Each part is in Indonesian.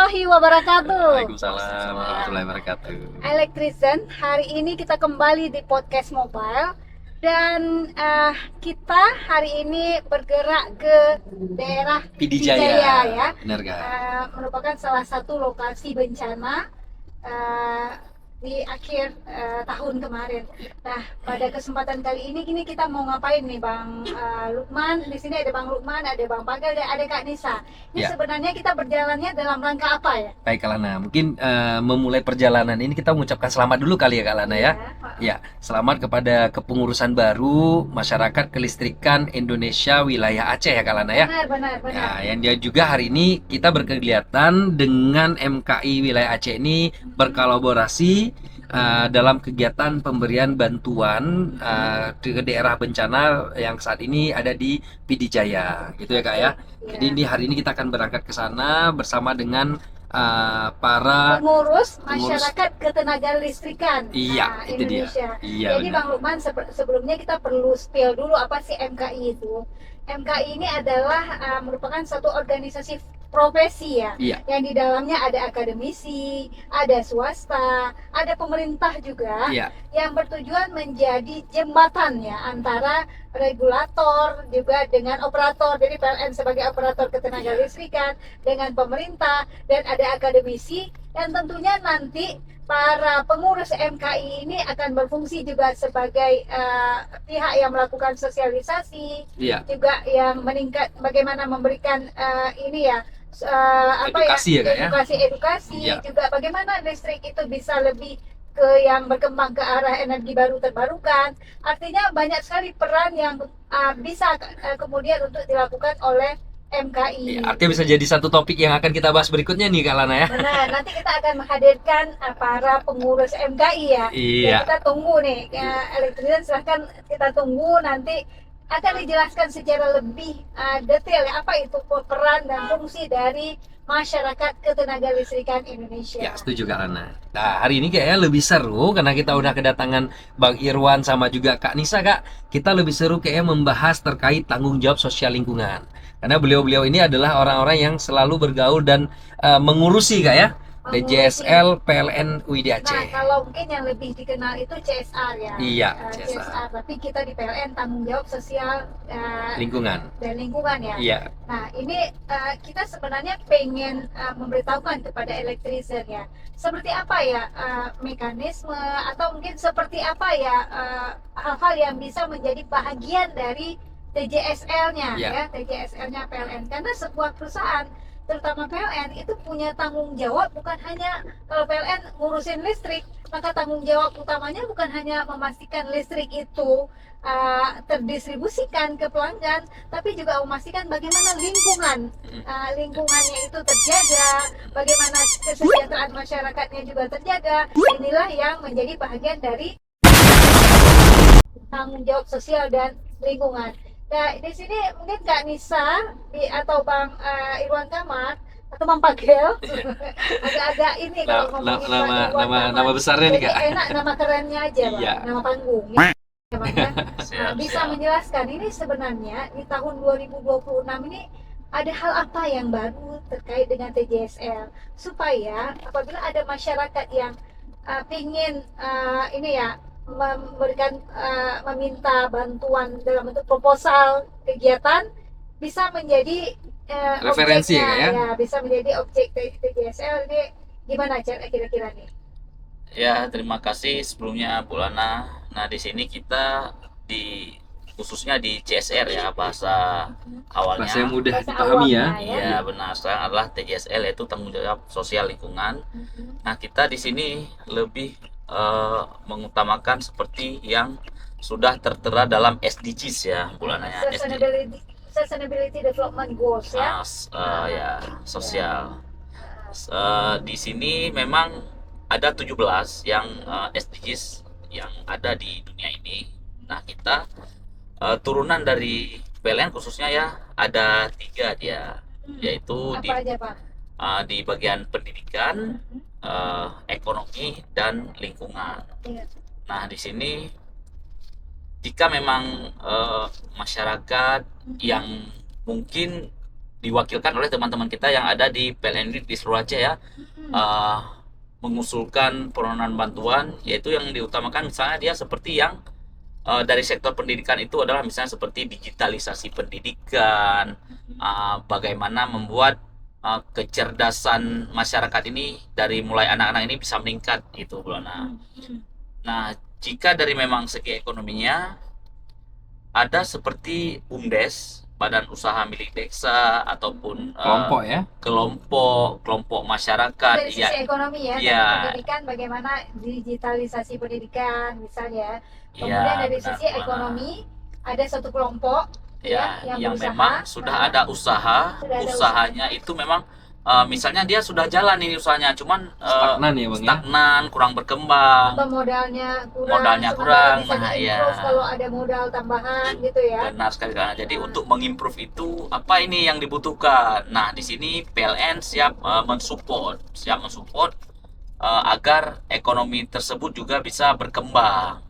warahmatullahi wabarakatuh. Waalaikumsalam warahmatullahi wabarakatuh. Electrician, hari ini kita kembali di podcast mobile dan kita hari ini bergerak ke daerah Pidijaya, ya. benar gak? Merupakan salah satu lokasi bencana di akhir tahun kemarin. Nah, pada kesempatan kali ini kita mau ngapain nih, Bang Lukman? Di sini ada Bang Lukman, ada Bang Pagal, dan ada Kak Nisa. Ini Ya. sebenarnya kita berjalannya dalam rangka apa ya? Baik Kak Lana, mungkin memulai perjalanan ini kita mengucapkan selamat dulu kali ya Kak Lana ya. Ya, selamat kepada kepengurusan baru Masyarakat Kelistrikan Indonesia Wilayah Aceh ya Kak Lana ya. Benar. Ya, yang dia juga hari ini kita berkegiatan dengan MKI Wilayah Aceh ini berkolaborasi dalam kegiatan pemberian bantuan ke daerah bencana yang saat ini ada di Pidijaya, gitu ya Kak ya. Jadi ini hari ini kita akan berangkat ke sana bersama dengan para pengurus masyarakat ketenaga listrikan Indonesia. Indonesia. Iya, Jadi benar. Bang Lukman, sebelumnya kita perlu spill dulu apa sih MKI itu. MKI ini adalah merupakan satu organisasi profesi ya, Iya. yang di dalamnya ada akademisi, ada swasta, ada pemerintah juga, Iya. yang bertujuan menjadi jembatan ya antara regulator juga dengan operator. Jadi PLN sebagai operator ketenaga listrikan dengan pemerintah, dan ada akademisi, dan tentunya nanti para pengurus MKI ini akan berfungsi juga sebagai pihak yang melakukan sosialisasi, Iya. juga yang meningkat bagaimana memberikan ini ya Edukasi ya, Kak, ya? edukasi Iya. juga bagaimana listrik itu bisa lebih ke yang berkembang ke arah energi baru terbarukan. Artinya banyak sekali peran yang bisa kemudian untuk dilakukan oleh MKI. Iya, artinya bisa jadi satu topik yang akan kita bahas berikutnya nih Kak Lana ya. Benar, nanti kita akan menghadirkan para pengurus MKI ya. Iya. Ya, kita tunggu nih, Electrician silahkan kita tunggu, nanti akan dijelaskan secara lebih detail ya, apa itu peran dan fungsi dari masyarakat ketenaga listrikan Indonesia. Ya, setuju Kak Lana. Nah, hari ini kayaknya lebih seru karena kita udah kedatangan Bang Irwan sama juga Kak Nisa, Kak. Kita lebih seru kayaknya membahas terkait tanggung jawab sosial lingkungan. Karena beliau-beliau ini adalah orang-orang yang selalu bergaul dan mengurusi Kak ya, DJSL PLN UID Nah, Aceh. kalau mungkin yang lebih dikenal itu CSR ya. Iya, CSR. Tapi kita di PLN tanggung jawab sosial Lingkungan. dan lingkungan ya. Iya. Nah, ini kita sebenarnya pengen memberitahukan kepada Electrician ya, seperti apa ya mekanisme atau mungkin seperti apa ya hal-hal yang bisa menjadi bagian dari TJSL-nya ya, TJSL-nya PLN. Karena sebuah perusahaan, terutama PLN, itu punya tanggung jawab, bukan hanya kalau PLN ngurusin listrik, maka tanggung jawab utamanya bukan hanya memastikan listrik itu terdistribusikan ke pelanggan, tapi juga memastikan bagaimana lingkungannya itu terjaga, bagaimana kesejahteraan masyarakatnya juga terjaga. Inilah yang menjadi bagian dari tanggung jawab sosial dan lingkungan. Nah, di sini mungkin Kak Nisa atau Bang Irwan Kamar atau Bang Pagel agak-agak ini kalau ngomongin nama besarnya nih Kak. Enak nama kerennya aja, Bang. Iya. Nama panggung. Bisa menjelaskan ini sebenarnya di tahun 2026 ini ada hal apa yang baru terkait dengan TJSL, supaya apabila ada masyarakat yang ingin ini ya memberikan meminta bantuan dalam bentuk proposal kegiatan, bisa menjadi referensi ya, bisa menjadi objek TJSL. Ini gimana kira-kira nih? Ya, terima kasih sebelumnya Bu Lana. Nah, di sini kita khususnya di CSR ya, bahasa awalnya. Bahasa yang mudah dipahami ya. Iya, benar. Sekarang adalah TJSL, yaitu tanggung jawab sosial lingkungan. Nah, kita di sini lebih mengutamakan seperti yang sudah tertera dalam SDGs ya, Bu Lana ya. Sustainability Development Goals ya. Ya, sosial. Di sini memang ada 17 yang SDGs yang ada di dunia ini. Nah, kita turunan dari PLN khususnya ya, ada 3 dia, yaitu Apa aja, Pak? Di bagian pendidikan, ekonomi, dan lingkungan. Nah, di sini jika memang masyarakat yang mungkin diwakilkan oleh teman-teman kita yang ada di PLN di seluruh Aceh ya, eh, mengusulkan permohonan bantuan, yaitu yang diutamakan misalnya dia seperti yang dari sektor pendidikan itu adalah misalnya seperti digitalisasi pendidikan, bagaimana membuat kecerdasan masyarakat ini dari mulai anak-anak ini bisa meningkat gitu, Bu Lana. Nah, jika dari memang segi ekonominya ada seperti BUMDes, badan usaha milik desa ataupun Kelompok ya. kelompok masyarakat Dari ya. sisi ekonomi ya, Iya. dari pendidikan bagaimana digitalisasi pendidikan misalnya. Kemudian Ya, dari benar, sisi Bu Lana. ekonomi ada satu kelompok Ya, yang berusaha. memang sudah ada usaha, Sudah ada usahanya itu memang misalnya dia sudah jalan ini usahanya, cuman Stagnan ya Bang ya. stagnan, kurang berkembang, atau modalnya Modalnya sementara kurang, bisa nah, di-improve iya. kalau ada modal tambahan gitu ya. benar sekali kan. Jadi untuk mengimprove itu apa ini yang dibutuhkan? Nah, di sini PLN siap mensupport agar ekonomi tersebut juga bisa berkembang.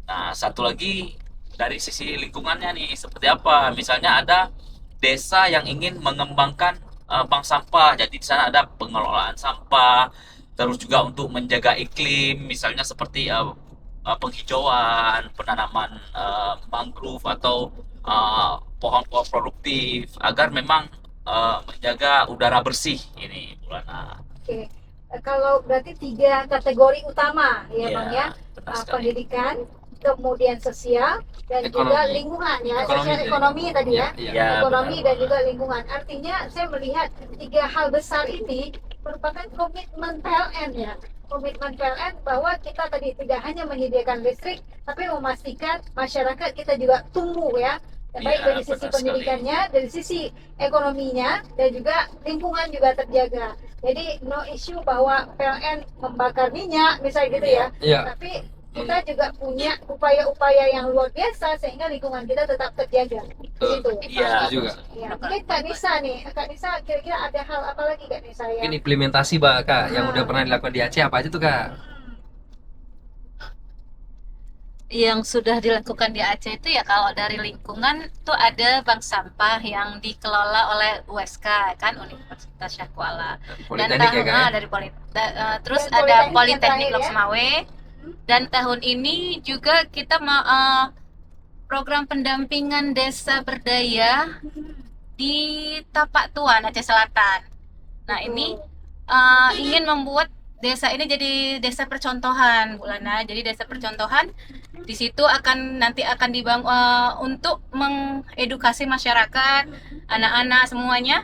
Nah, satu lagi dari sisi lingkungannya nih seperti apa? Misalnya ada desa yang ingin mengembangkan bank sampah. Jadi di sana ada pengelolaan sampah, terus juga untuk menjaga iklim, misalnya seperti penghijauan, penanaman mangrove atau pohon-pohon produktif agar memang menjaga udara bersih ini, Bu Lana. Oke. Kalau berarti 3 kategori utama ya Bang ya. benar sekali. Pendidikan, kemudian sosial dan Ekonomi. juga lingkungan ya. Ekonomi Sosial jadi. ekonomi tadi ya. Iya. Ya, Ekonomi benar, dan benar. juga lingkungan. Artinya saya melihat 3 hal besar ini merupakan komitmen PLN ya. Komitmen PLN bahwa kita tadi tidak hanya menyediakan listrik, tapi memastikan masyarakat kita juga tumbuh ya. Baik Iya, dari sisi benar pendidikannya, dari sisi ekonominya, dan juga lingkungan juga terjaga. Jadi no issue bahwa PLN membakar minyak misalnya gitu ya. Iya. Tapi kita juga punya upaya-upaya yang luar biasa sehingga lingkungan kita tetap terjaga. Begitu. Iya, Setuju juga. Ya, mungkin Kak Nisa nih, Kak Nisa kira-kira ada hal apa lagi Kak Nisa ya? Mungkin implementasi Kak yang udah pernah dilakukan di Aceh apa aja tuh Kak? Yang sudah dilakukan di Aceh itu ya kalau dari lingkungan tuh ada bank sampah yang dikelola oleh USK kan, Universitas Syah Kuala. Politeknik ya Kak ya? Dari terus Dan ada Politeknik Politeknik yang terakhir Lok ya. Semawe. Dan tahun ini juga kita program pendampingan desa berdaya di Tapak Tuan, Aceh Selatan. Nah, ini ingin membuat desa ini jadi desa percontohan, Bu Lana. Jadi desa percontohan di situ nanti akan dibangun untuk mengedukasi masyarakat, anak-anak semuanya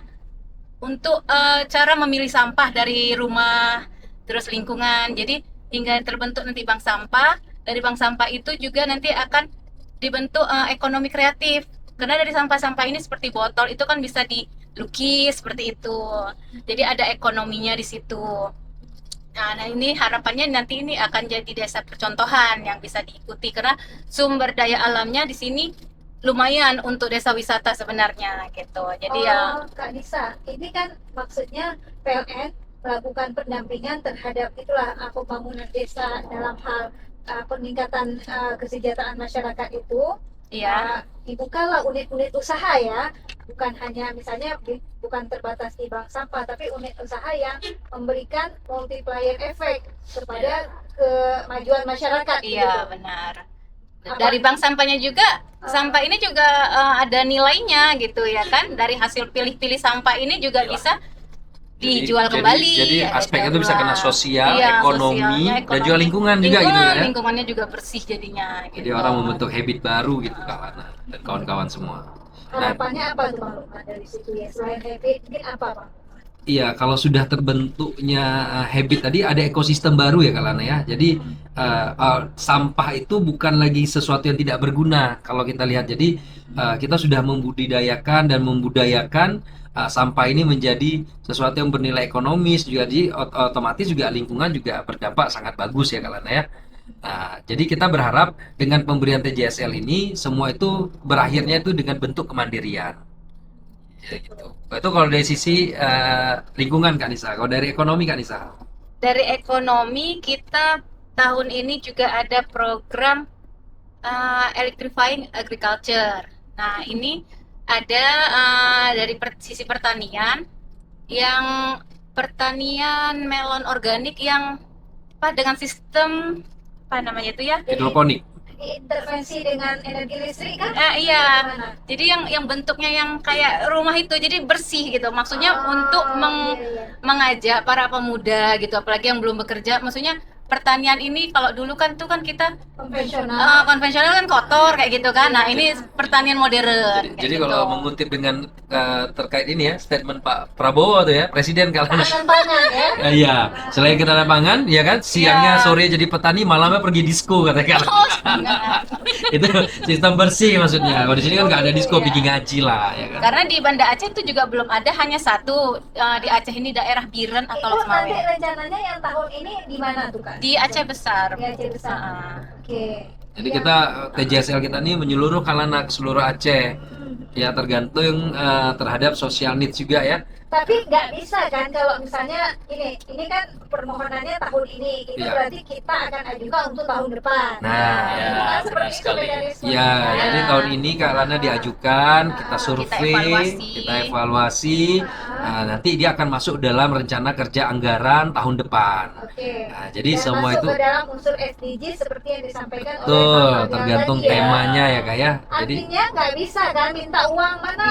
untuk cara memilih sampah dari rumah, terus lingkungan. Jadi hingga terbentuk nanti bank sampah. Dari bank sampah itu juga nanti akan dibentuk ekonomi kreatif. Karena dari sampah-sampah ini seperti botol itu kan bisa dilukis seperti itu. Jadi ada ekonominya di situ. Nah, ini harapannya nanti ini akan jadi desa percontohan yang bisa diikuti karena sumber daya alamnya di sini lumayan untuk desa wisata sebenarnya gitu. Jadi Kak Nisa, ini kan maksudnya PLN melakukan pendampingan terhadap itulah pembangunan desa dalam hal peningkatan kesejahteraan masyarakat itu. iya. Dibukalah unit-unit usaha ya, bukan hanya misalnya bukan terbatas di bank sampah, tapi unit usaha yang memberikan multiplier efek kepada kemajuan masyarakat. Iya, gitu. benar. Dari bank sampahnya juga, sampah ini juga ada nilainya gitu ya kan. Dari hasil pilih-pilih sampah ini juga bisa dijual kembali. Jadi ada aspeknya itu bisa kena jual. sosial, Iya, ekonomi, sosialnya, dan juga lingkungan juga gitu ya. Lingkungannya juga bersih jadinya. Jadi gitu. orang membentuk habit baru gitu Kak Lana dan kawan-kawan semua. Harapannya apa tuh Bang Lukman dari situ ya? Selain habit, mungkin apa Bang? Iya, kalau sudah terbentuknya habit tadi ada ekosistem baru ya Kak Lana ya. Jadi sampah itu bukan lagi sesuatu yang tidak berguna kalau kita lihat. Jadi kita sudah membudidayakan dan membudayakan sampah ini menjadi sesuatu yang bernilai ekonomis juga, jadi otomatis juga lingkungan juga berdampak sangat bagus ya Kak Lana ya. Nah, jadi kita berharap dengan pemberian TJSL ini semua itu berakhirnya itu dengan bentuk kemandirian. Ya, gitu. Itu kalau dari sisi lingkungan Kak Nisa. Kalau dari ekonomi Kak Nisa? Dari ekonomi kita tahun ini juga ada program electrifying agriculture. Nah, ini ada dari sisi pertanian yang pertanian melon organik yang apa dengan sistem apa namanya itu ya? Hidroponik. Intervensi dengan energi listrik kan? Iya. Gimana? Jadi yang bentuknya yang kayak rumah itu jadi bersih gitu. Maksudnya untuk Iya, iya. mengajak para pemuda gitu, apalagi yang belum bekerja. Maksudnya pertanian ini kalau dulu kan tuh kan kita Konvensional. konvensional kan kotor kayak gitu kan. Nah, ini pertanian modern kayak Jadi gitu. kalau mengutip dengan terkait ini ya statement Pak Prabowo tuh ya, Presiden kalau Tahanan pangan ya. Iya, selain ketahanan pangan, ya kan, siangnya Iya. sore jadi petani, malamnya pergi disco katanya. Oh, sangat. Itu sistem bersih maksudnya. Kalau di sini kan nggak ada disco, Iya. pergi ngaji lah, ya kan. Karena di Banda Aceh itu juga belum ada, hanya satu di Aceh ini daerah Biren atau Itu nanti Losmawe. rencananya yang tahun ini di mana tuh Kak? Di Aceh besar. Di Aceh besar. Ah. Oke. Jadi Yang- kita TJSL kita ini menyeluruh kalana ke seluruh Aceh. Ya tergantung terhadap social needs juga ya. Tapi nggak bisa kan kalau misalnya ini kan permohonannya tahun ini, itu Iya. berarti kita akan ajukan untuk tahun depan. Nah, itu ya, kan benar seperti itu sekali. mekanismenya. Ya, Ya. jadi tahun ini Kak Lana diajukan, kita survei, evaluasi. kita evaluasi. Nah, nanti dia akan masuk dalam rencana kerja anggaran tahun depan. Oke. Nah, jadi Dan semua masuk itu ke dalam unsur SDG seperti yang disampaikan oleh betul, Pak Fadil tergantung tadi ya. temanya ya Kak ya. Jadi Artinya nggak bisa kan minta uang mana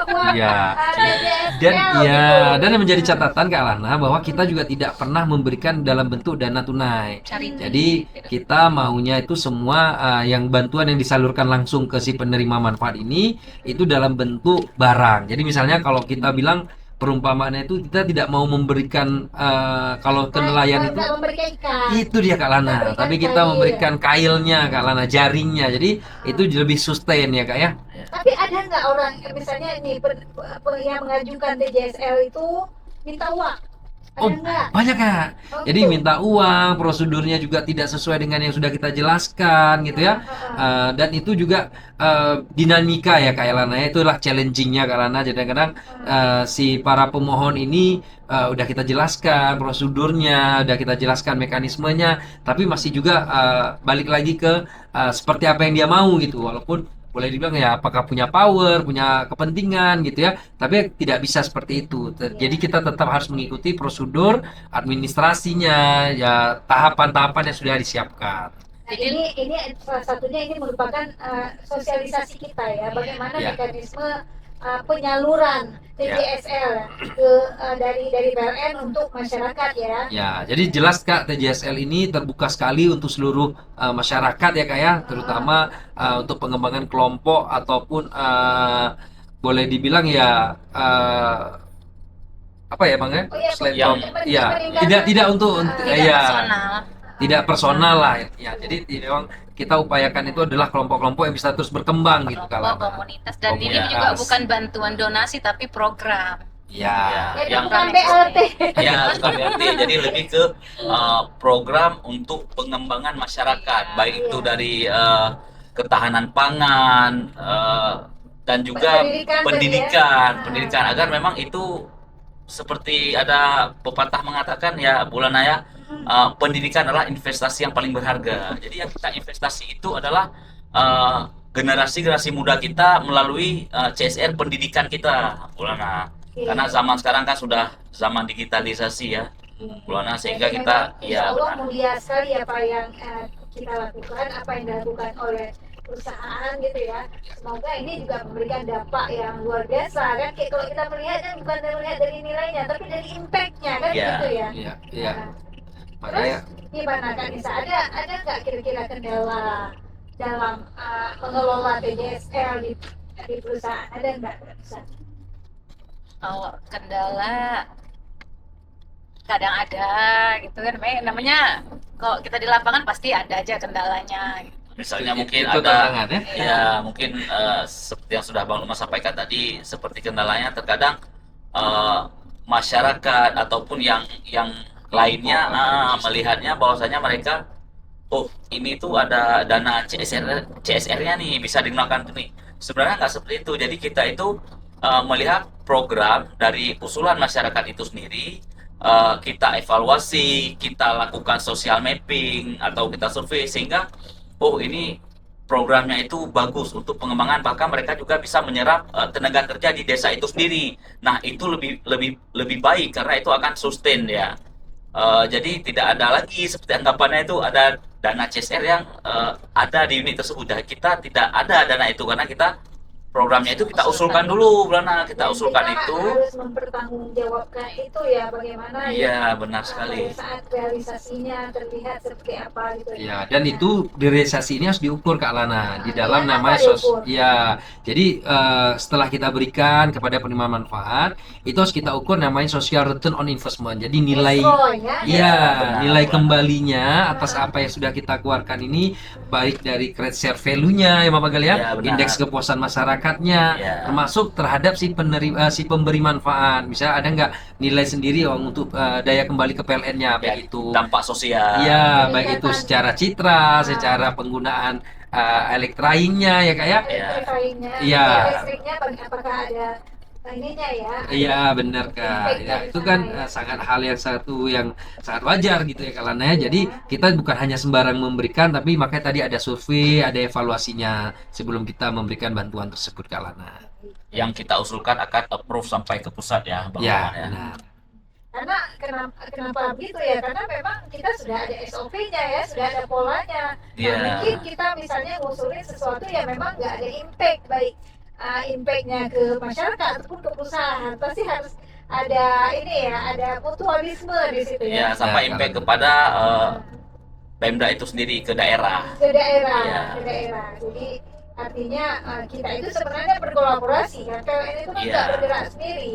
uang Iya. DJSL dan ya gitu. dan yang menjadi catatan Kak Lana bahwa kita juga tidak pernah memberikan dalam bentuk dana tunai. Charity. Jadi kita maunya itu semua yang bantuan yang disalurkan langsung ke si penerima manfaat ini itu dalam bentuk barang. Jadi misalnya kalau kita bilang perumpamaannya itu kita tidak mau memberikan kalau ke nelayan itu Nggak memberikan ikan. itu dia Kak Lana, Memberikan tapi kita kail. memberikan kailnya Kak Lana, jaringnya. Jadi itu lebih sustain ya Kak ya. Tapi ada nggak orang misalnya ini yang mengajukan DJSL itu minta uang? Ada Oh, nggak? banyak Kak. Oh, Jadi gitu. minta uang, prosedurnya juga tidak sesuai dengan yang sudah kita jelaskan gitu ya. Dan itu juga dinamika ya Kak Elana, itulah challengingnya Kak Lana. Jadi kadang si para pemohon ini udah kita jelaskan prosedurnya, udah kita jelaskan mekanismenya, tapi masih juga balik lagi ke seperti apa yang dia mau gitu. Walaupun boleh dibilang ya apakah punya power, punya kepentingan gitu ya, tapi tidak bisa seperti itu. Jadi kita tetap harus mengikuti prosedur administrasinya, ya tahapan-tahapan yang sudah disiapkan. Nah, ini salah satunya ini merupakan sosialisasi kita ya, bagaimana Ya. mekanisme penyaluran TJSL dari PLN untuk masyarakat ya. Ya, jadi jelas Kak, TJSL ini terbuka sekali untuk seluruh masyarakat ya Kak ya, terutama untuk pengembangan kelompok ataupun boleh dibilang ya apa ya Bang ya? Oh iya, Selain yang- kelompok, ya, peningkatan- tidak untuk Tidak ya, personal. tidak personal lah ya. Jadi memang kita upayakan itu adalah kelompok-kelompok yang bisa terus berkembang gitu Kelompok, kalau. komunitas, dan ini Komunitas. juga bukan bantuan donasi tapi program. Ya. Jadi yang bukan BLT. ya bukan BLT, jadi lebih ke program untuk pengembangan masyarakat, baik itu dari ketahanan pangan dan juga pendidikan agar memang itu seperti ada pepatah mengatakan ya Bulanaya, pendidikan adalah investasi yang paling berharga. Jadi yang kita investasi itu adalah generasi muda kita melalui CSR pendidikan kita, Bulana. Karena zaman sekarang kan sudah zaman digitalisasi ya, Bulana, sehingga Jadi kita memang, insya ya Allah benar. mulia sekali apa yang kita lakukan, apa yang dilakukan oleh perusahaan gitu ya. Semoga ini juga memberikan dampak yang luar biasa kan. Kayak kalau kita melihat kan bukan melihat dari nilainya, tapi dari impactnya kan Iya. gitu ya. Iya, iya. Nah, Makanya gimana Kak Nisa? Ada nggak kira-kira kendala dalam mengelola TJSL di perusahaan? Ada nggak Kak Nisa? Kalau kendala kadang ada gitu kan, namanya kalau kita di lapangan pasti ada aja kendalanya. Misalnya mungkin itu ada tantangan ya. ya mungkin seperti yang sudah Bang Luma sampaikan tadi, seperti kendalanya terkadang masyarakat ataupun yang lainnya melihatnya bahwasanya mereka ini tuh ada dana CSR-nya nih bisa digunakan tuh nih. Sebenarnya nggak seperti itu. Jadi kita itu melihat program dari usulan masyarakat itu sendiri, kita evaluasi, kita lakukan social mapping atau kita survei sehingga ini programnya itu bagus untuk pengembangan, bahkan mereka juga bisa menyerap tenaga kerja di desa itu sendiri. Nah, itu lebih lebih lebih baik karena itu akan sustain ya. Jadi tidak ada lagi seperti anggapannya itu ada dana CSR yang ada di unit tersebut. Dan kita tidak ada dana itu karena kita programnya itu kita usulkan dulu, Belana, kita Dan usulkan kita itu. harus mempertanggungjawabkan itu ya, bagaimana Iya, benar sekali. pada saat realisasinya terlihat seperti apa gitu Ya, dan itu di realisasi ini harus diukur Kak Lana di dalam Iya, namanya apa diukur? ya. Jadi setelah kita berikan kepada penerima manfaat, itu harus kita ukur namanya social return on investment. Jadi nilai SRO ya. Iya, benar, nilai benar. kembalinya atas apa yang sudah kita keluarkan ini, baik dari create share value-nya ya Bapak Gal ya, Ya, benar. indeks kepuasan masyarakatnya, Ya. termasuk terhadap si penerima si pemberi manfaat. Misalnya ada nggak nilai sendiri untuk daya kembali ke PLN-nya, Ya, baik itu dampak sosial. iya, baik itu Peningkatan. secara citra, secara penggunaan elektraiknya ya Kak ya. Ya. Elektriknya, Iya. listriknya apakah ada ininya ya? Iya benar Kak. Ya, itu kan sangat hal yang yang sangat wajar gitu ya Kak Lana ya. Jadi kita bukan hanya sembarang memberikan, tapi makanya tadi ada survei, ada evaluasinya sebelum kita memberikan bantuan tersebut Kak Lana. Yang kita usulkan akan approve sampai ke pusat ya, Bang Ya, Maman ya. benar. Karena kenapa begitu ya? Karena memang kita sudah ada SOP-nya ya, sudah ada polanya. Nah, Iya. mungkin kita misalnya ngusulin sesuatu yang memang nggak ada impact, baik impact-nya ke masyarakat ataupun ke perusahaan, pasti harus ada ini ya, ada mutualisme di situ Ya, ya. sampai Ya, impact kalau- kepada Pemda itu sendiri ke daerah. Ke daerah, Iya. ke daerah. Jadi artinya kita itu sebenarnya berkolaborasi kan. PLN itu kan Iya. nggak bergerak sendiri.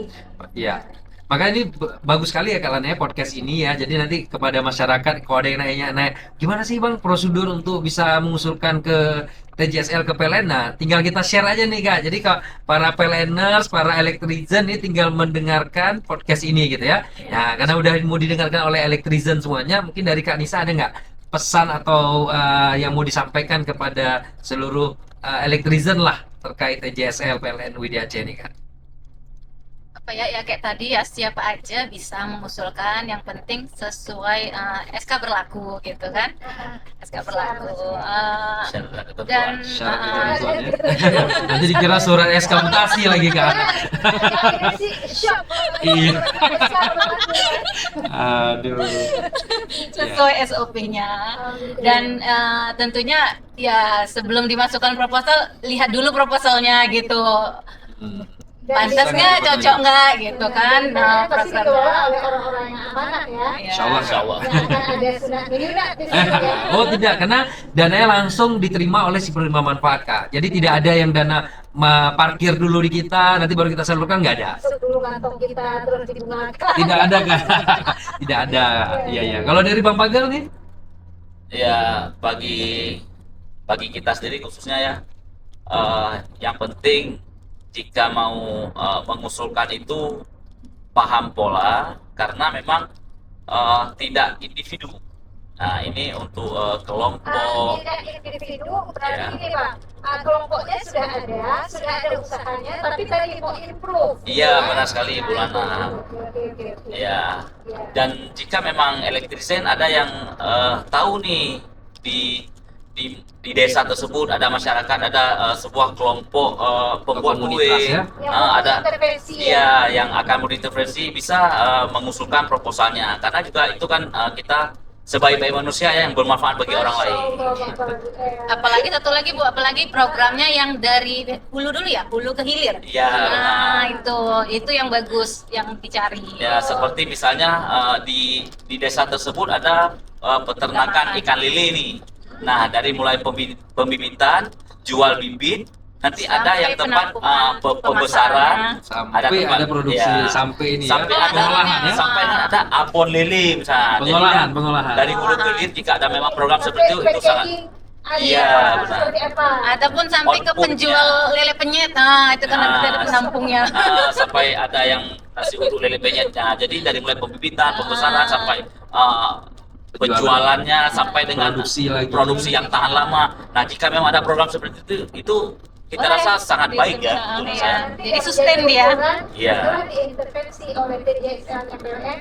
Iya. Makanya ini bagus sekali ya Kak Lana ya podcast ini ya. Jadi nanti kepada masyarakat kalau ada yang nanya, gimana sih Bang prosedur untuk bisa mengusulkan ke TJSL ke PLN? Nah, tinggal kita share aja nih Kak. Jadi kalau para PLNers, para Electrizen ini tinggal mendengarkan podcast ini gitu ya. Nah, karena udah mau didengarkan oleh Electrizen semuanya, mungkin dari Kak Nisa ada nggak pesan atau yang mau disampaikan kepada seluruh Electrizen lah terkait TJSL PLN Widya Aceh ini Kak? Apa ya, ya kayak tadi ya, siapa aja bisa mengusulkan, yang penting sesuai SK berlaku gitu kan, SK berlaku. Syarat ketentuan. Dan Syarat ketentuannya. Nanti dikira surat SK mutasi lagi Kak. Akhirnya sih shock. Iya. Aduh. sesuai SOP-nya. Dan tentunya ya sebelum dimasukkan proposal, lihat dulu proposalnya gitu. Hmm. Pantas nggak, cocok nggak gitu kan. Nah, pasti dikelola programnya. oleh orang-orang yang amanah ya. Ya. Insya Allah. Insya Allah. Nggak akan ada sunat menyunat di situ ya. Oh tidak, karena dananya langsung diterima oleh si penerima manfaat Kak. Jadi tidak ada yang dana parkir dulu di kita, nanti baru kita salurkan, nggak ada. Sebelum kantong kita terus dibungakan. Tidak ada Kak. Tidak ada. Iya iya. Kalau dari Bang Pagal nih? Ya, bagi kita sendiri khususnya ya, yang penting jika mau mengusulkan itu paham pola, karena memang tidak individu. Nah, ini untuk kelompok. Tidak individu, berarti Ya. ini Pak, kelompoknya sudah ada usahanya, tapi tadi mau improve. Iya, benar sekali, Bu Lana. Oke. Ya, Ya. dan jika memang elektrisen ada yang tahu nih di desa tersebut ada masyarakat, ada sebuah kelompok pembuat Komunitas kue, ya. Yang ada intervensi iya yang akan berintervensi bisa mengusulkan proposalnya, karena juga itu kan kita sebaik-baik manusia ya yang bermanfaat bagi orang lain. Apalagi satu lagi Bu, apalagi programnya yang dari hulu dulu ya, hulu ke hilir. Iya, Nah, benar. itu yang bagus, yang dicari. Ya, seperti misalnya di desa tersebut ada peternakan ikan lele nih. Nah, dari mulai pembibitan, jual bibit, nanti ada yang tempat pembesaran, Sampai ada produksi ya, sampai ini sampai ya. ada Pengolahan ya. sampai ada abon lele misalnya. Jadi Pengolahan, ya, pengolahan. dari hulu ke hilir jika ada memang program seperti itu sangat. Iya, benar. Seperti apa? Ataupun sampai ke Outputnya. penjual lele penyet. Nah, itu kan Nah, nanti ada penampungnya. Sampai ada yang nasi uduk lele penyet. Nah, jadi dari mulai pembibitan, pembesaran sampai penjualannya sampai dengan produksi lagi. yang tahan lama. Nah, jika memang ada program seperti itu kita Boleh. rasa sangat baik ya. Bisa, menurut ya. saya. Nanti Jadi yang sustain menjadi dia. ukuran, Iya. setelah diintervensi oleh TJSL MPLN,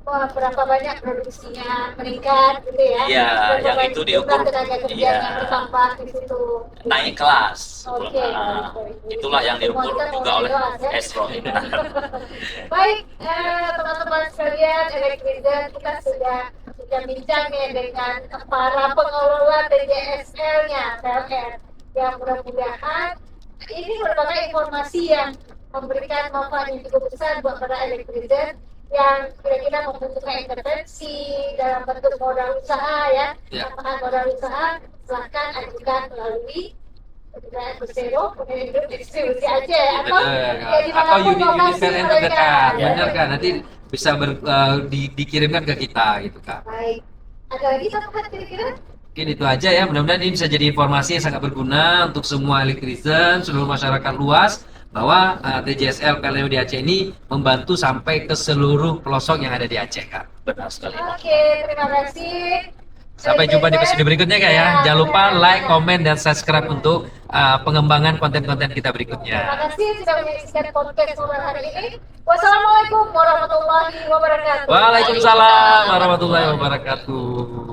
berapa banyak produksinya meningkat gitu ya. Iya, Berapa yang banyak itu jumlah diukur. tenaga kerja Iya. yang bertambah di situ. Naik kelas. Oke. Nah, itulah yang diukur juga oleh Esro. Baik, teman-teman sekalian, Elektrizen, kita sudah bincang ya dengan para pengelola TJSL-nya PLN, yang mudah-mudahan ini merupakan informasi yang memberikan manfaat yang cukup besar buat para Elektrizen yang kira-kira membutuhkan intervensi dalam bentuk modal usaha ya, Ya. tambahan modal usaha, silahkan ajukan melalui Kementerian Persero, kemudian distribusi aja atau Atau unit-unit lokasi PLN mereka. terdekat, Ya. benar kan? Nanti bisa dikirimkan ke kita gitu Kak. Baik. Ada lagi tambahan kira-kira? Mungkin itu aja ya, mudah-mudahan ini bisa jadi informasi yang sangat berguna untuk semua elektrician, seluruh masyarakat luas, bahwa TJSL PLN di Aceh ini membantu sampai ke seluruh pelosok yang ada di Aceh Kak. Benar sekali. Oke, terima kasih. Sampai jumpa di episode berikutnya Kak ya. Jangan lupa like, komen, dan subscribe untuk pengembangan konten-konten kita berikutnya. Terima kasih sudah menyaksikan podcast Ngobrol hari ini. Wassalamualaikum warahmatullahi wabarakatuh. Waalaikumsalam warahmatullahi wabarakatuh.